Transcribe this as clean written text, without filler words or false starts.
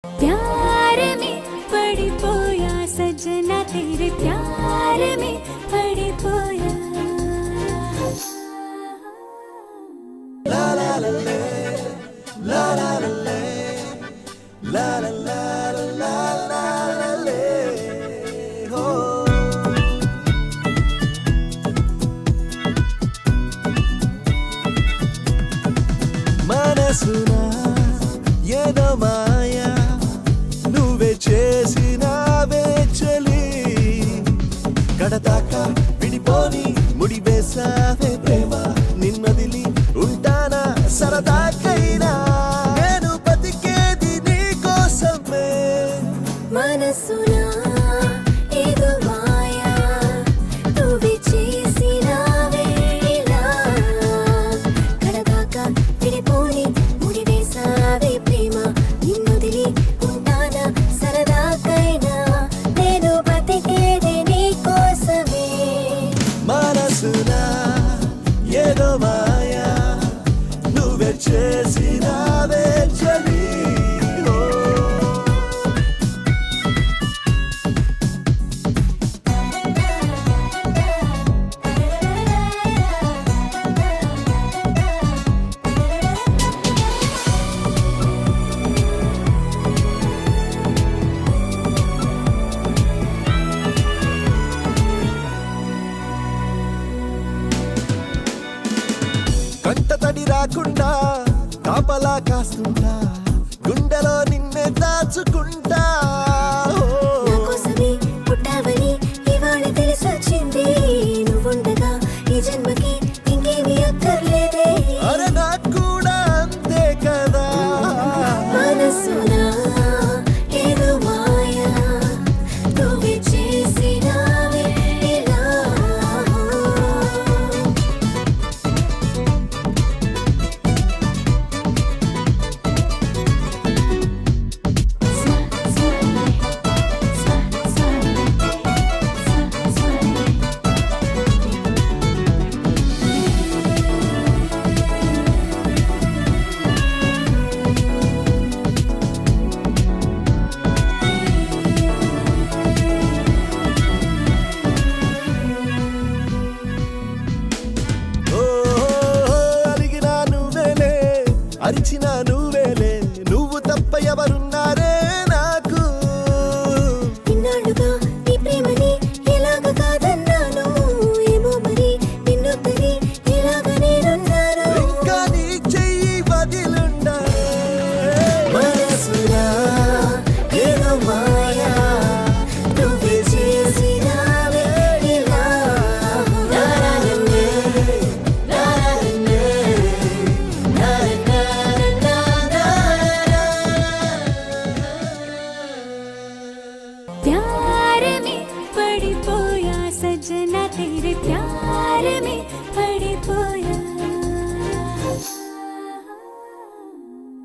प्यार में पड़िपोया सजना तेरे प्यार में पड़िपोया ला ला ला ले ला ला ला ले ला ला ला ला ला ला ले हो మనసునా ఏదో మాయా నువ్వే చేసినావే చలి కడదాకా విడిపోని ముడివేసావే ప్రేమ నిన్నదిలి ఉంటానా సరదాకైనా నేను బతికేది నీ కోసమే మనసునా ఏదో మాయా నువ్వే చేసినావే ఇలా కడదాకా విడిపోని ముడివేసావే ప్రేమ నిన్నదిలి ఉంటానా సరదాకైనా నేను బతికేది నీ కోసమే మనసునా ఏదో మాయా నువ్వే చేసినావే చలి కంట తడి రాకుండా కాపలా కాస్తుంటా గుండెలో నిన్నే దాచుకుంటా నా కోసమే పుట్టావని ఇవాళ తెలిసొచ్చింది నువ్వుండగా ఈ జన్మకి ఇంకేమీ అక్కర్లేదే అరే నాకు కూడా అంతే కదా మనసునా ఏదో మాయా నువ్వే చేసినావే ఇలా ఓ అలిగినా నువ్వేలే అరిచినా నువ్వేలే నువ్వు తప్ప ఎవరున్నారే నాకు ఇన్నాళ్ళుగా నీ ప్రేమని ఎలాగ కాదన్నాను ఏమో మరి నిన్నొద్దరి ఎలాగ నేనున్నాను ఇంకా నీ చెయ్యి వదిలుండాలే మనసునా ఏదో మాయా నువ్వే చేసినావే ఇలా నారాయణే నారాయణే प्यार में पड़िपोया सजना तेरे प्यार में